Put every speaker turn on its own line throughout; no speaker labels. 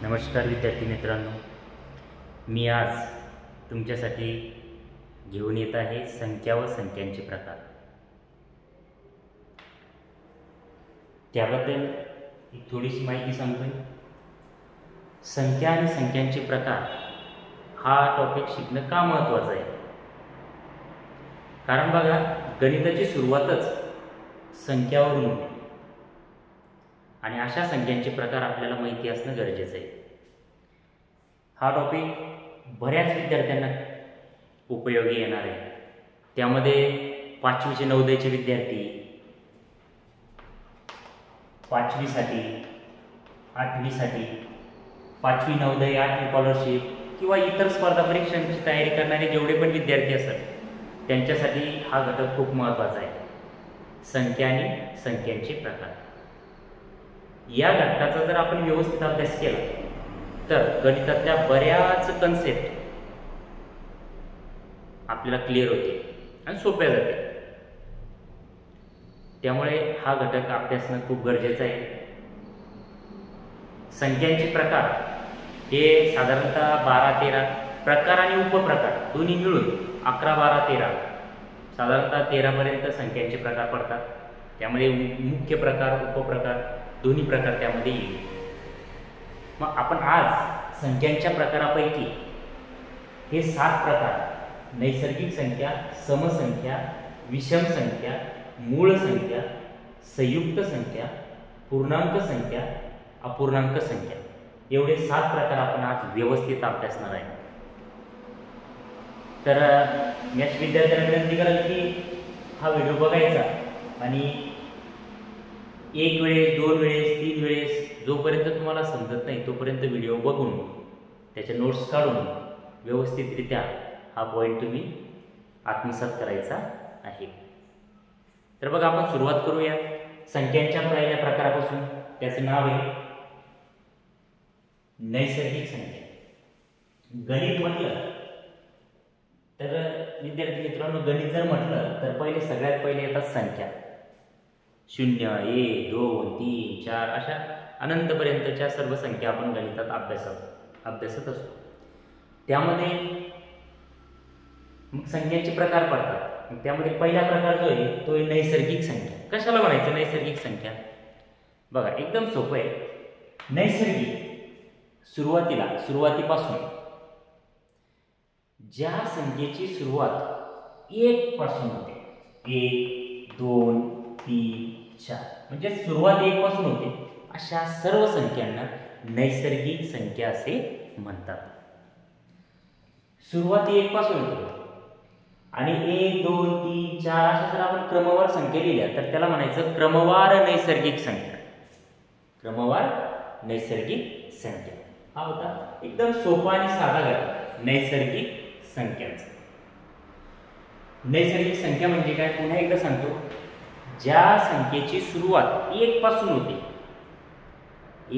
नमस्कार विद्यार्थी मित्रांनो, मी आज तुमच्यासाठी घेऊन येत आहे संख्या व संख्यांचे प्रकार। त्याबद्दल एक थोडीशी माहिती सांगतोय। संख्या आणि संख्यांचे प्रकार हा टॉपिक शिकणं का महत्त्वाचं आहे? कारण बघा, गणिताची सुरुवातच संख्यावरून होते आणि अशा संख्यांचे प्रकार आपल्याला माहिती असणं गरजेचं आहे। हा टॉपिक बऱ्याच विद्यार्थ्यांना उपयोगी येणार आहे। त्यामध्ये 5वी चे नवोदयचे विद्यार्थी, 5वी साठी, 8वी साठी, 5वी नवोदय, 8वी स्कॉलरशिप किंवा इतर स्पर्धा परीक्षांची तयारी करणारे जेवढे पण विद्यार्थी असतात त्यांच्यासाठी हा घटक खूप महत्त्वाचा आहे, संख्या आणि संख्यांचे प्रकार। या घटकाचा जर आपण व्यवस्थित अभ्यास केला तर गणितातल्या बऱ्याच कन्सेप्ट आपल्याला क्लिअर होते आणि सोप्या जाते। त्यामुळे हा घटक अभ्यासणं खूप गरजेचं आहे। संख्यांचे प्रकार हे साधारणतः 12-13 प्रकार आणि उपप्रकार दोन्ही मिळून 11-12-13 साधारणतः 13 पर्यंत संख्यांचे प्रकार पडतात। त्यामध्ये मुख्य प्रकार, उपप्रकार दोन्ही प्रकार त्यामध्ये येईल। मग आपण आज संख्यांच्या प्रकारापैकी हे 7 प्रकार, नैसर्गिक संख्या, समसंख्या, विषम संख्या, मूळ संख्या, संयुक्त संख्या, पूर्णांक संख्या, अपूर्णांक संख्या, एवढे 7 प्रकार आपण आज व्यवस्थित अभ्यासणार आहे। तर मी विद्यार्थ्यांना विनंती करेन की हा व्हिडिओ बघायचा आणि एक वेळेस, 2 वेळेस, 3 वेळेस जोपर्यंत तुम्हाला समजत नाही तोपर्यंत व्हिडिओ बघून त्याचे नोट्स काढून व्यवस्थितरित्या हा पॉईंट तुम्ही आत्मसात करायचा आहे। तर बघा, आपण सुरुवात करूया संख्यांच्या पहिल्या प्रकारापासून। त्याचं नाव आहे नैसर्गिक संख्या। गणित म्हटलं तर विद्यार्थी मित्रांनो, गणित जर म्हटलं तर सगळ्यात पहिले येतात संख्या। 0, 1, 2, 3, 4 अशा अनंतपर्यंतच्या सर्व संख्या आपण गणितात अभ्यासत असतो। त्यामध्ये मग संख्यांचे प्रकार पडतात। त्यामध्ये पहिला प्रकार जो आहे तो आहे नैसर्गिक संख्या। कशाला म्हणायचं नैसर्गिक संख्या? बघा, एकदम सोपं आहे। नैसर्गिक सुरुवातीपासून ज्या संख्येची सुरुवात 1 पासून होते, 1, 2, 3, 4 म्हणजे सुरुवात 1 पासून होते, अशा सर्व संख्यांना नैसर्गिक संख्या असे म्हणतात। सुरुवात 1 पासून होते आणि 1, 2, 3, 4 अशा जर आपण क्रमवार संख्या लिहिल्या तर त्याला म्हणायचं क्रमवार नैसर्गिक संख्या। क्रमवार नैसर्गिक संख्या हा होता एकदम सोपा आणि साधा घटक नैसर्गिक संख्यांचा। नैसर्गिक संख्या म्हणजे काय? पुन्हा एकदा सांगतो, ज्या संख्येची सुरुवात 1 पासून होते,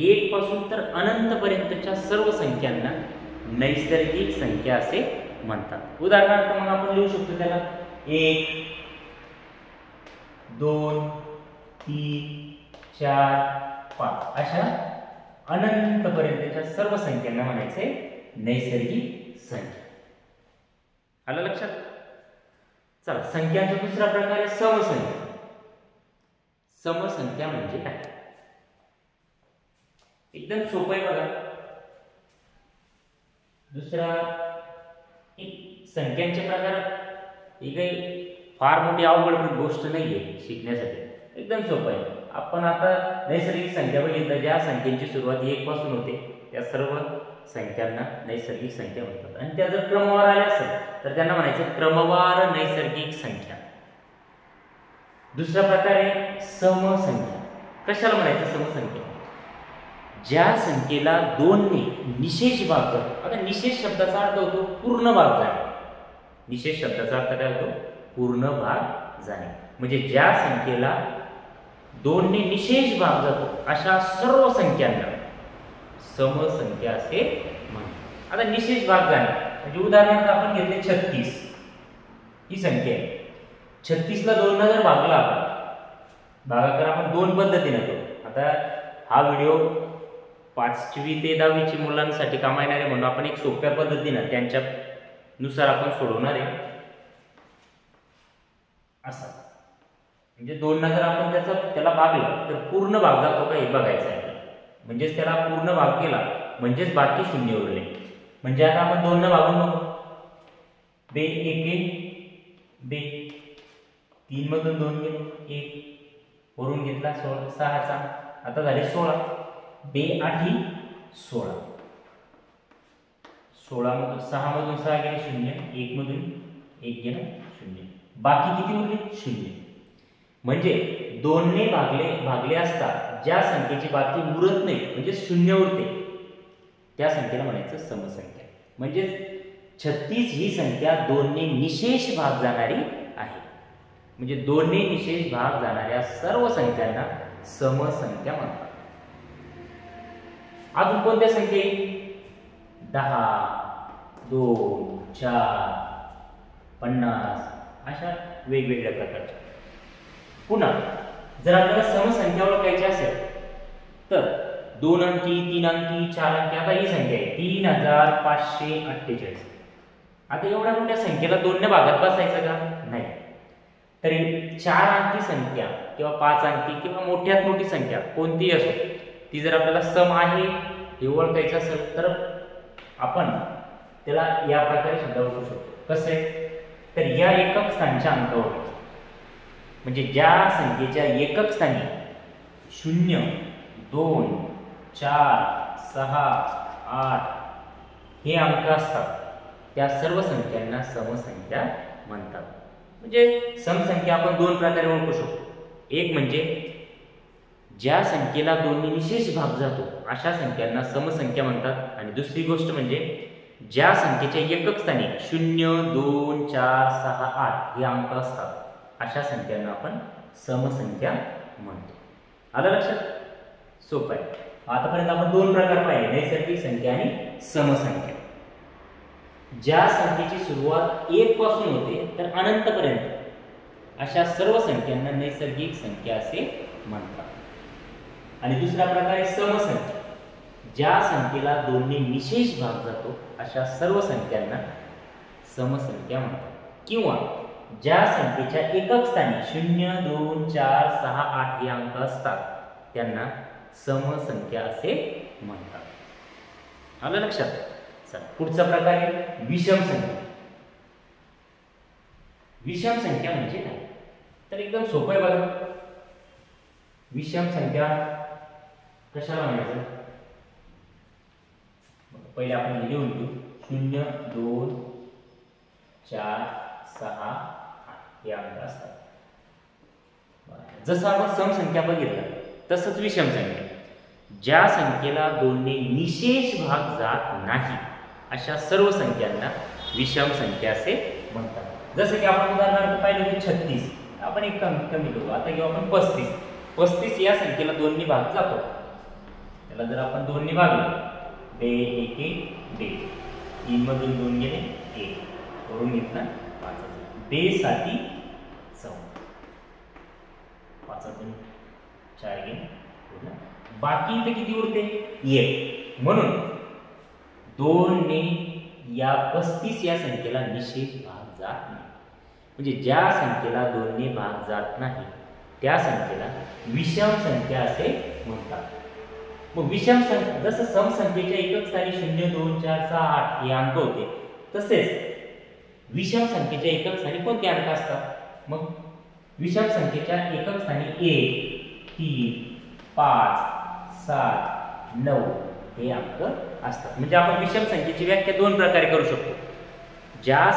1 पासून तर अनंत पर्यंतच्या सर्व संख्यांना नैसर्गिक संख्या असे म्हणतात। उदाहरणार्थ मग आपण लिहू शकतो त्याला 1, 2, 3, 4, 5 अशा अनंत पर्यंतच्या सर्व संख्यांना म्हणायचे नैसर्गिक संख्या। आलं लक्षात? चला, संख्यांचा दुसरा प्रकार आहे समसंख्या। समसंख्या म्हणजे काय? एकदम सोपं आहे बघा। दुसरा एक संख्यांच्या प्रकारात ही काही फार मोठी अवघड गोष्ट नाहीये शिकण्यासाठी, एकदम सोपं आहे। आपण आता नैसर्गिक संख्या बघितलं, ज्या संख्येची सुरुवात 1 पासून होते त्या सर्व संख्यांना नैसर्गिक संख्या म्हणतात आणि त्या जर क्रमवार आल्या असेल तर त्यांना म्हणायचं क्रमवार नैसर्गिक संख्या। दुसरा प्रकार आहे समसंख्या। कशाला म्हणायचं समसंख्या? ज्या संख्येला 2 ने निशेष भाग जातो। आता निशेष शब्दाचा अर्थ होतो पूर्ण भाग जाणे। निशेष शब्दाचा अर्थ काय होतो? पूर्ण भाग जाणे। म्हणजे ज्या संख्येला 2 ने निशेष भाग जातो अशा सर्व संख्यांना समसंख्या असे म्हणतात। आता निशेष भाग जाणे म्हणजे उदाहरणार्थ आपण घेतले 36 ही संख्या आहे। 36 ला 2 ने जर भागला आपण भागाकार आपण 2 पद्धतीने करू। आता हा व्हिडिओ 5वी ते 10वीची मुलांसाठी कामा येणारे म्हणून आपण एक सोप्या पद्धतीनं त्यांच्यानुसार आपण सोडवणार आहे असा. म्हणजे 2 जर आपण त्याला भागला तर पूर्ण भाग जातो का हे बघायचं आहे. म्हणजेच त्याला पूर्ण भाग केला म्हणजेच बाकी शून्य उरले. म्हणजे आता आपण 2 न भागून बघू. बे 1 बे 3 मधून 2 गेले 1 वरून घेतला 6चा आता झाले 16. बे 8 16 16 मधून 6 मधून 6 गेले 0 1 मधून 1 गेला 0 बाकी किती उरले 0. म्हणजे 2 ने भागले असता ज्या संख्येची बाकी उरत नाही म्हणजे 0 उरते त्या संख्येला म्हणायचं समसंख्या. म्हणजे 36 ही संख्या 2 ने निशेष भाग जाणारी आहे. म्हणजे 2 ने निशेष भाग जाणाऱ्या सर्व संख्यांना समसंख्या म्हणतात. अजून कोणत्या संख्या 10 2 4 50 अशा वेगवेगळ्या प्रकारच्या. पुन्हा जर आपल्याला समसंख्या ओळखायची असेल तर 2 अंकी 3 अंकी 4 अंकी. आता ही संख्या आहे 3548. आता एवढ्या मोठ्या संख्येला 2 ने भागात बसायचं का नाही. तरी 4 अंकी संख्या किंवा 5 अंकी किंवा मोठ्यात मोठी संख्या कोणतीही असो ती जर आपल्याला सम आहे हे ओळखायचं असेल तर आपण त्याला या प्रकारे सुद्धा ओळखू शकतो. कसं आहे तर या एकक स्थानच्या अंकावर म्हणजे ज्या संख्येच्या एकक स्थानी 0 2 4 6 8 हे अंक असतात त्या सर्व संख्यांना समसंख्या म्हणतात. म्हणजे समसंख्या आपण 2 प्रकारे ओळखू शकतो. एक म्हणजे ज्या संख्येला 2 ने निशेष भाग जातो अशा संख्यांना समसंख्या म्हणतात. आणि दुसरी गोष्ट म्हणजे ज्या संख्येच्या एकक स्थानी 0 2 4 6 8 हे अंक असतात अशा संख्यांना आपण समसंख्या म्हणतो. आलं लक्षात. सोपं आहे. आतापर्यंत आपण 2 प्रकार पाहिले नैसर्गिक संख्या आणि समसंख्या. ज्या संख्येची सुरुवात 1 पासून होते तर अनंतपर्यंत अशा सर्व संख्यांना नैसर्गिक संख्या असे म्हणतात. आणि दुसरा प्रकार आहे समसंख्या. ज्या संख्येला 2 ने निशेष भाग जातो अशा सर्व संख्यांना समसंख्या म्हणतात. किंवा ज्या संख्येच्या एकक स्थानी 0 2 4 6 8 हे अंक असतात त्यांना समसंख्या असे म्हणतात. आलं लक्षात. चला पुढचा प्रकार आहे विषम संख्या. विषम संख्या म्हणजे काय तर एकदम सोपं आहे बघा. विषम संख्या कशाला म्हणायचं पहिले आपण लिहून घेऊ. 0 2 4 6 8 हे अंक असतात. जसं आपण सम संख्या बघितलं तसंच विषम संख्या ज्या संख्येला 2 ने निशेष भाग जात नाही अशा सर्व संख्यांना विषम संख्या असे म्हणतात. जसं की आपण उदाहरणार्थ पाहिलं की 36 आपण एक कमी करू. आता घेऊ आपण 35. 35 या संख्येला 2 ने भाग जातो. त्याला जर आपण 2 ने भागलं बे 1 बे 3 मधून 2 गेले 1 वरून घेतला 5 बे 7 14 5 4 गेले बाकी इथे किती उरते 1. म्हणून 2 ने या 35 या संख्येला निशेष भाग जात नाही. म्हणजे ज्या संख्येला 2 ने भाग जात नाही त्या संख्येला विषम संख्या असे म्हणतात. मग विषम संख्या जसं सम संख्येच्या एकक स्थानी 0 2 4 6 8 हे अंक होते तसेच विषम संख्येच्या एकक स्थानी कोणते अंक असतात. मग विषम संख्येच्या एकक स्थानी 1 3 5 7 9 हे अंक असतात. म्हणजे आपण विषम संख्येची व्याख्या 2 प्रकारे करू शकतो. ज्या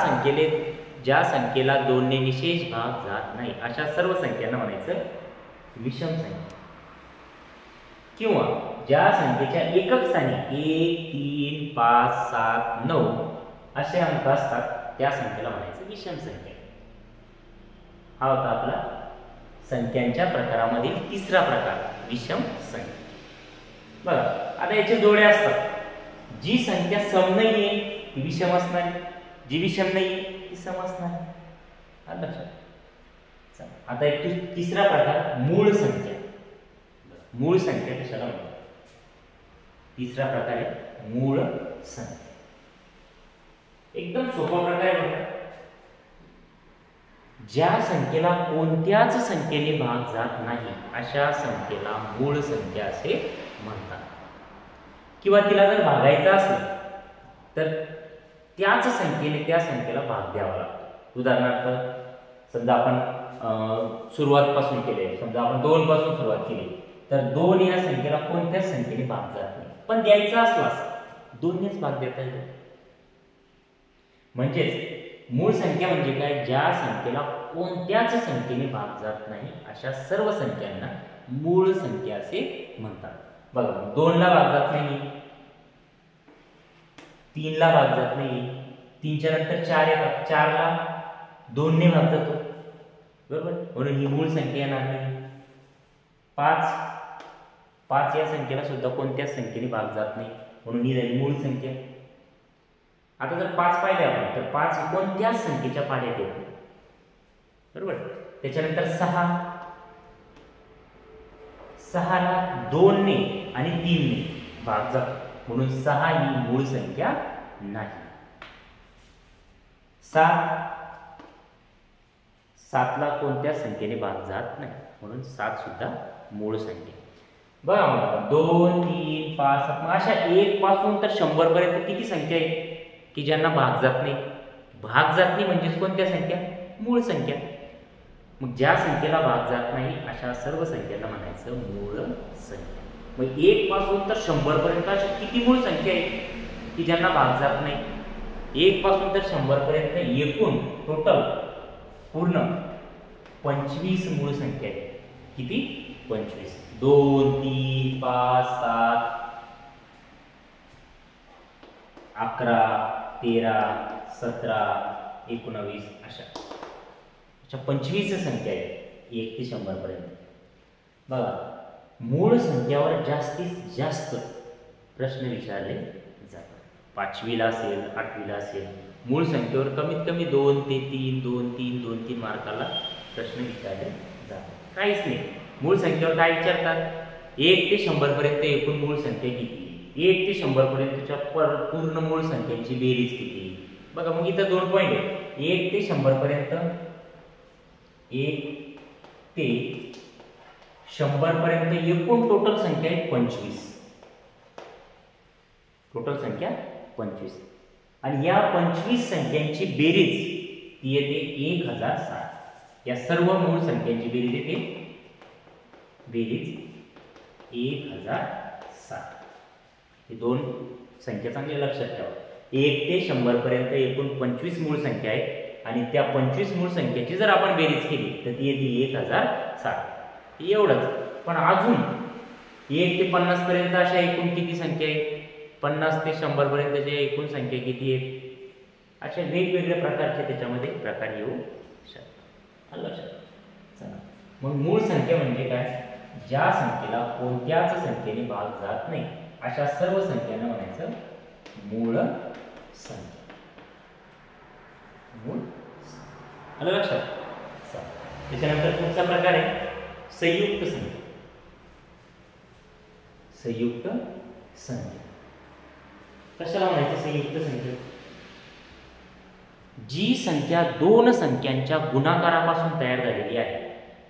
संख्येला 2 ने निशेष भाग जात नाही अशा सर्व संख्यांना म्हणायचं विषम संख्या. किंवा ज्या संख्येच्या एकक स्थानी 1 3 5 7 9 असे अंक असतात त्या संख्येला म्हणायचं विषम संख्या. हा होता आपला संख्यांच्या प्रकारामधील तिसरा प्रकार विषम संख्या. बघा आता याचे जोड्या असतात. जी संख्या सम नाहीये ती विषम असणार. जी विषम नाहीये ती सम असणार. आलं लक्षात. आता एक तिसरा प्रकार मूळ संख्या. मूळ संख्या कशाला म्हणतात. तिसरा प्रकार आहे मूळ संख्या. एकदम सोपा प्रकार आहे बघा. ज्या संख्येला कोणत्याच संख्येने भाग जात नाही अशा संख्येला मूळ संख्या असे म्हणतात. किंवा तिला जर भागायचं असलं तर त्याच संख्येने त्या संख्येला भाग द्यावा लागतो. उदाहरणार्थ समजा आपण सुरुवातपासून केले, समजा आपण 2 पासून सुरुवात केली तर 2 या संख्येला कोणत्याच संख्येने भाग जात नाही, पण द्यायचा असलास 2नेच भाग देता येतो. म्हणजेच मूळ संख्या म्हणजे काय, ज्या संख्येला कोणत्याच संख्येने भाग जात नाही अशा सर्व संख्यांना मूळ संख्या असे म्हणतात. बघा 2 ला भाग जात नाही, 3 ला भाग जात नाही, 3 च्या नंतर 4 येतात, 4 ला 2 ने भाग जातो, बरोबर, म्हणून ही मूळ संख्या येणार नाही. 5 या संख्येला सुद्धा कोणत्याच संख्येने भाग जात नाही, म्हणून ही झाली मूळ संख्या. आता जर 5 पाहिले आपण तर 5 कोणत्याच संख्येच्या पाड्यात येत नाही, बरोबर. त्याच्यानंतर 6 ला 2 ने आणि 3 ने भाग जातो, म्हणून 6 ही मूळ संख्या नाही. 7 ला कोणत्याच संख्येने भाग जात नाही, म्हणून 7 सुद्धा मूळ संख्या. बघा 2 3 5 7 अशा 1 पासून तर 100 पर्यंत किती संख्या आहे की ज्यांना भाग जात नाही. भाग जात नाही म्हणजेच कोणत्या संख्या, मूळ संख्या. मग ज्या संख्येला भाग जात नाही अशा सर्व संख्यांना म्हणायचं मूळ संख्या. मग 1 पासून तर 100 पर्यंत अशा किती मूळ संख्या आहे की ज्यांना भाग जात नाही. 1 पासून तर 100 पर्यंत एकूण टोटल पूर्ण 25 मूळ संख्या आहे. किती, 25. 2 3 5 7 11 13 17 19 अशा 25 संख्या आहे 1 ते 100 पर्यंत. बघा मूळ संख्यावर जास्तीत जास्त प्रश्न विचारले जातात. 5वी ला असेल, 8वी ला असेल, मूळ संख्येवर कमीत कमी 2 ते 3 2 3 2 3 मार्काला प्रश्न विचारले जातात. काहीच नाही, मूळ संख्येवर काय विचारतात, 1 ते 100 पर्यंत एकूण मूळ संख्या किती, 1 ते 100 पर्यंतच्या पूर्ण मूळ संख्यांची बेरीज किती. बघा मग इथं 2 पॉईंट आहे. 1 ते 100 पर्यंत, 1 ते 100 पर्यंत एकूण टोटल संख्या आहे 25. टोटल संख्या 25 आणि या 25 संख्यांची बेरीज ती येते 1060. या सर्व मूळ संख्यांची बेरीज येते बेरीज 1060. हे 2 संख्या चांगले लक्षात ठेवा. 1 ते 100 पर्यंत एकूण 25 मूळ संख्या आहे आणि त्या 25 मूळ संख्येची जर आपण बेरीज केली तर ती येते 1060. एवढंच. पण अजून 1 ते 50 पर्यंत अशा एकूण किती संख्या आहे, 50 ते 100 पर्यंतच्या एकूण संख्या किती आहेत, अशा वेगवेगळ्या प्रकारचे त्याच्यामध्ये प्रकार येऊ शकतात. लक्षात. चला मग मूळ संख्या म्हणजे काय, ज्या संख्येला कोणत्याच संख्येने भाग जात नाही अशा सर्व संख्यांना म्हणायचं मूळ संख्या. मूळ आलं लक्षात. त्याच्यानंतर पुढचा प्रकार आहे संयुक्त संख्या. संयुक्त संख्या कशाला म्हणायचं, संयुक्त संख्या जी संख्या 2 संख्यांच्या गुणाकारापासून तयार झालेली आहे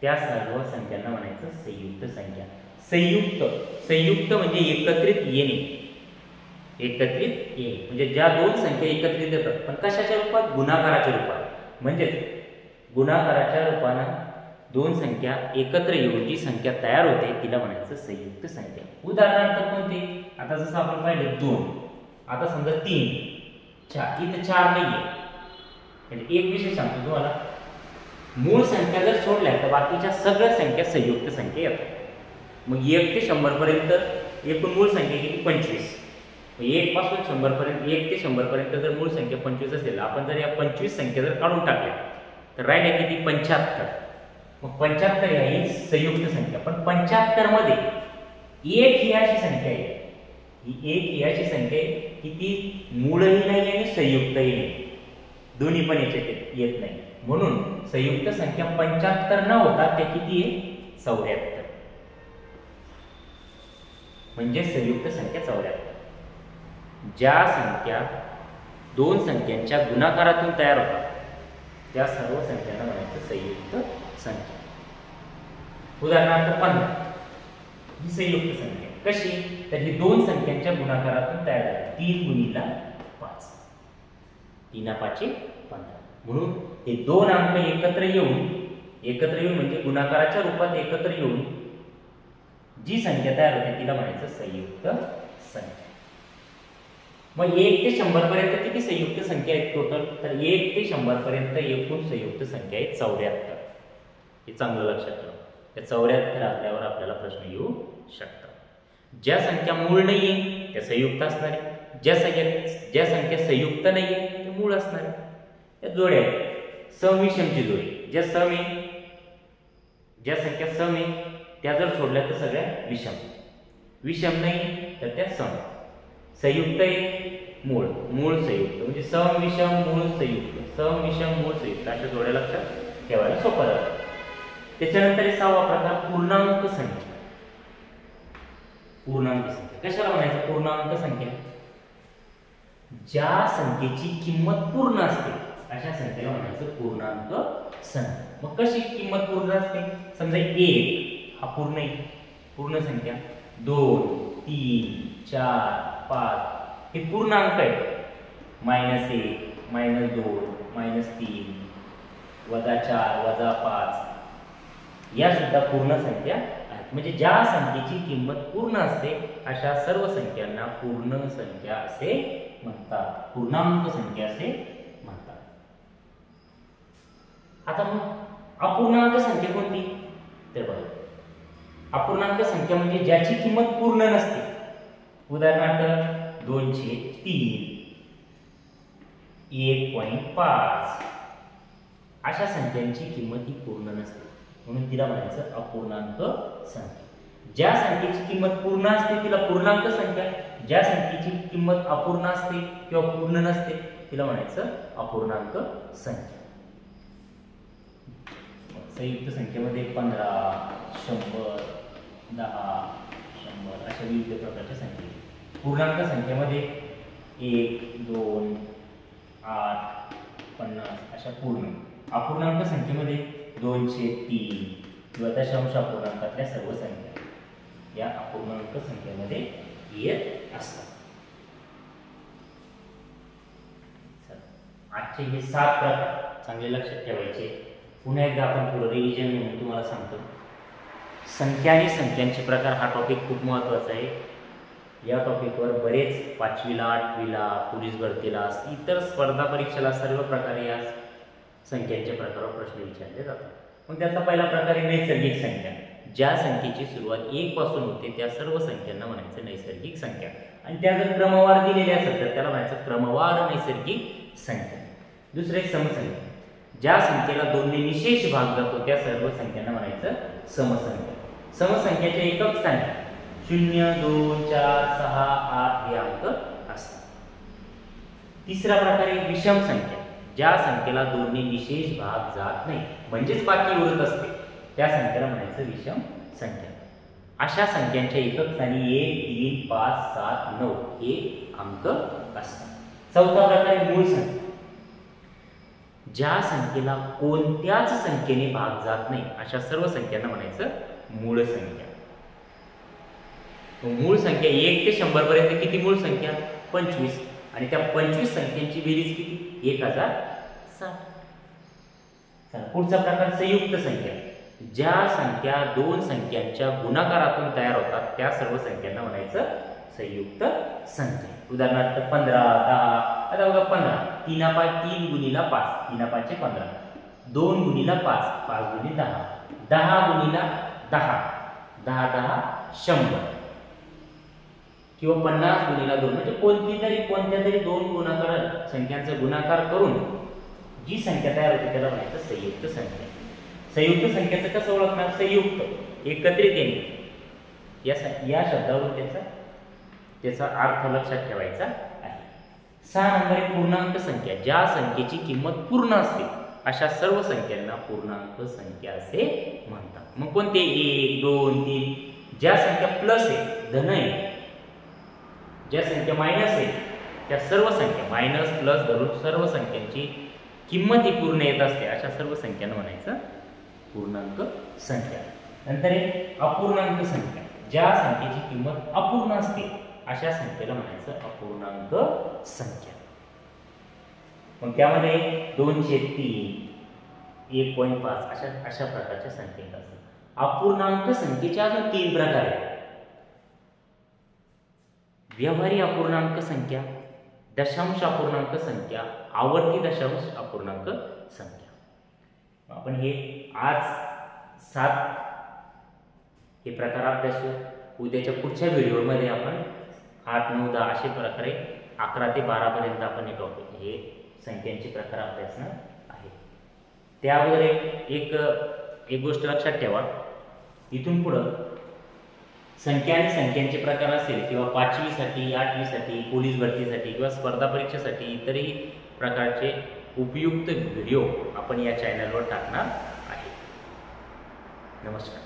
त्या सर्व संख्यांना म्हणायचं संयुक्त संख्या. संयुक्त म्हणजे एकत्रित येणे. एकत्रित येणे म्हणजे ज्या 2 संख्या एकत्रित येतात, पण कशाच्या रूपात, गुणाकाराच्या रूपात. म्हणजे गुणाकाराच्या रूपानं 2 संख्या एकत्र येऊन जी संख्या तयार होते तिला म्हणायचं संयुक्त संख्या. उदाहरणार्थ कोणते, आता जसं आपण पाहिलं 2, आता समजा 3 4, इथं 4 नाहीये. म्हणजे एक विषय सांगतो तुम्हाला, मूळ संख्या जर सोडल्या तर बाकीच्या सगळ्या संख्या संयुक्त संख्या येतात. मग 1 ते 100 पर्यंत एकूण मूळ संख्या किती, 25. 1 पासून 100 पर्यंत, 1 ते 100 पर्यंत जर मूळ संख्या 25 असेल, आपण जर या 25 संख्या जर काढून टाकल्या तर राहिल्या किती, 75. मग 75 ही संयुक्त संख्या. पण 75 मध्ये 1 ही अशी संख्या आहे, ही 1 ही अशी संख्या आहे की ती मूळही नाही आणि संयुक्तही नाही, दोन्ही पण याच्यात येत नाही. म्हणून संयुक्त संख्या 75 न होता त्या किती आहे, 74. म्हणजे संयुक्त संख्या 74. ज्या संख्या दोन संख्यांच्या गुणाकारातून तयार होतात त्या सर्व संख्यांना म्हणायचं संयुक्त संख्या. उदाहरणार्थ 15 ही संयुक्त संख्या कशी, तर ही दोन संख्यांच्या गुणाकारातून तयार झाली. 3 गुणिला 5, 3 5 15. म्हणून हे दोन अंक एकत्र येऊन म्हणजे गुणाकाराच्या रूपात एकत्र येऊन जी संख्या तयार होते तिला म्हणायचं संयुक्त संख्या. मग 1 ते 100 पर्यंत किती संयुक्त संख्या आहेत टोटल, तर 1 ते 100 पर्यंत एकूण संयुक्त संख्या आहे 74. हे चांगलं लक्षात ठेवा. त्या 74 आल्यावर आपल्याला प्रश्न येऊ शकतात. ज्या संख्या मूळ नाहीये त्या संयुक्त असणार आहे, ज्या संख्या संयुक्त नाहीये ते मूळ असणार आहे. त्या जोड्या आहेत, सम विषमची जोडी. ज्या संख्या सम आहे त्या जर सोडल्या तर सगळ्या विषम नाही तर त्या सम. संयुक्त आहे मूळ संयुक्त, म्हणजे सम विषम मूळ संयुक्त, सम विषम मूळ संयुक्त अशा जोड्या लक्षात ठेवायला सोपं जातं. त्याच्यानंतर 6वा प्रकार पूर्णांक संख्या. पूर्णांक संख्या कशाला म्हणायचं? पूर्णांक संख्या ज्या संख्येची किंमत पूर्ण असते अशा संख्येला म्हणायचं पूर्णांक संख्या. मग कशी किंमत पूर्ण असते? समजा 1 हा पूर्ण संख्या, 2 3 4 5 हे पूर्णांक आहे. -1 -2 -3 -4 -5 या सुद्धा पूर्ण संख्या आहेत. म्हणजे ज्या संख्येची किंमत पूर्ण असते अशा सर्व संख्यांना पूर्ण संख्या असे म्हणतात, पूर्णांक संख्या असे म्हणतात. आता मग अपूर्णांक संख्या कोणती? तर बघा, अपूर्णांक संख्या म्हणजे ज्याची किंमत पूर्ण नसते. उदाहरणार्थ 2/3 1.5 अशा संख्यांची किंमत ही पूर्ण नसते म्हणून तिला म्हणायचं अपूर्णांक संख्या. ज्या संख्येची किंमत पूर्ण असते तिला पूर्णांक संख्या, ज्या संख्येची किंमत अपूर्ण असते किंवा पूर्ण नसते तिला म्हणायचं अपूर्णांक संख्या. संयुक्त संख्येमध्ये 15 100 10 100 अशा विविध प्रकारच्या संख्या. पूर्णांक संख्येमध्ये 1 2 8 50 अशा पूर्ण. अपूर्णांक संख्येमध्ये 2/3 किंवा दशांश अपूर्णांकातल्या सर्व संख्या या अपूर्णांक संख्येमध्ये येत असतात. आजचे हे 7 प्रकार चांगले लक्षात ठेवायचे. पुन्हा एकदा आपण थोडं रिव्हिजन म्हणून तुम्हाला सांगतो. संख्या आणि संख्यांचे प्रकार हा टॉपिक खूप महत्त्वाचा आहे. या टॉपिकवर बरेच 5वीला 8वीला पोलीस भरतीला इतर स्पर्धा परीक्षेला सर्व प्रकारे या संख्यांच्या प्रकारावर प्रश्न विचारले जातात. मग त्याचा पहिला प्रकार आहे नैसर्गिक संख्या. ज्या संख्येची सुरुवात 1 पासून होते त्या सर्व संख्यांना म्हणायचं नैसर्गिक संख्या. आणि त्या जर क्रमवार दिलेल्या असतात तर त्याला म्हणायचं क्रमवार नैसर्गिक संख्या. दुसरे समसंख्या. ज्या संख्येला 2 ने निशेष भाग जातो त्या सर्व संख्यांना म्हणायचं समसंख्या. समसंख्येचे एकक स्थानी 0 2 4 6 8 हे अंक असतात. तिसरा प्रकार आहे विषम संख्या. ज्या संख्येला 2 ने निशेष भाग जात नाही म्हणजेच बाकी उरत असते त्या संख्येला म्हणायचं विषम संख्या. अशा संख्यांच्या एकक स्थानी 1 3 5 7 9 हे अंक असतात. चौथा प्रकार आहे मूळ संख्या. ज्या संख्येला कोणत्याच संख्येने भाग जात नाही अशा सर्व संख्यांना म्हणायचं मूळ संख्या. मूळ संख्या 1 ते 100 पर्यंत किती मूळ संख्या? 25. आणि त्या 25 संख्यांची बेरीज किती? 1060. पुढचा प्रकार संयुक्त संख्या. ज्या संख्या 2 संख्यांच्या गुणाकारातून तयार होतात त्या सर्व संख्यांना म्हणायचं संयुक्त संख्या. उदाहरणार्थ 15 10. आता बघा 15 3 गुणिला 5 3 5 15. 2 गुणिला 5 5 गुणिले 10. 10 गुणिला 10 10 10 100 किंवा 50 गुणिला 2 म्हणजे कोणत्या तरी 2 गुणाकार संख्यांचा गुणाकार करून जी संख्या तयार होते त्याला म्हणायचं संयुक्त संख्या. संयुक्त संख्येचं कसं ओळखणार? संयुक्त एकत्रित येणे या शब्दावरून त्याचा अर्थ लक्षात ठेवायचा आहे. 6 नंबर पूर्णांक संख्या. ज्या संख्येची किंमत पूर्ण असते अशा सर्व संख्यांना पूर्णांक संख्या असे म्हणतात. मग कोणते? 1 2 3. ज्या संख्या प्लस आहे धन आहे ज्या संख्या मायनस आहे त्या सर्व संख्या मायनस प्लस धरून सर्व संख्यांची किंमत ही पूर्ण येत असते अशा सर्व संख्यांना म्हणायचं पूर्णांक संख्या. नंतर एक अपूर्णांक संख्या, ज्या संख्येची किंमत अपूर्ण असते अशा संख्येला म्हणायचं अपूर्णांक संख्या. मग त्यामध्ये 2/3, 1.5 अशा प्रकारच्या संख्या असतात. अपूर्णांक संख्येचे अजून 3 प्रकार आहेत. व्यवहारी अपूर्णांक संख्या, दशांश अपूर्णांक संख्या, आवर्ती दशांश अपूर्णांक संख्या. आपण हे आज 7 हे प्रकार अभ्यासू. उद्याच्या पुढच्या व्हिडिओमध्ये आपण 8, 9, 10 अशा प्रकारे 11 ते 12 पर्यंत आपण हे संख्यांचे प्रकार अभ्यासणार आहे. त्या अगोदर एक गोष्ट लक्षात ठेवा, इथून पुढं संख्या आणि संख्यांचे प्रकार असेल किंवा 5वी साठी 8वी साठी पोलीस भरतीसाठी किंवा स्पर्धा परीक्षेसाठी इतरही प्रकारचे उपयुक्त व्हिडिओ आपण या चॅनलवर टाकणार आहे. नमस्कार.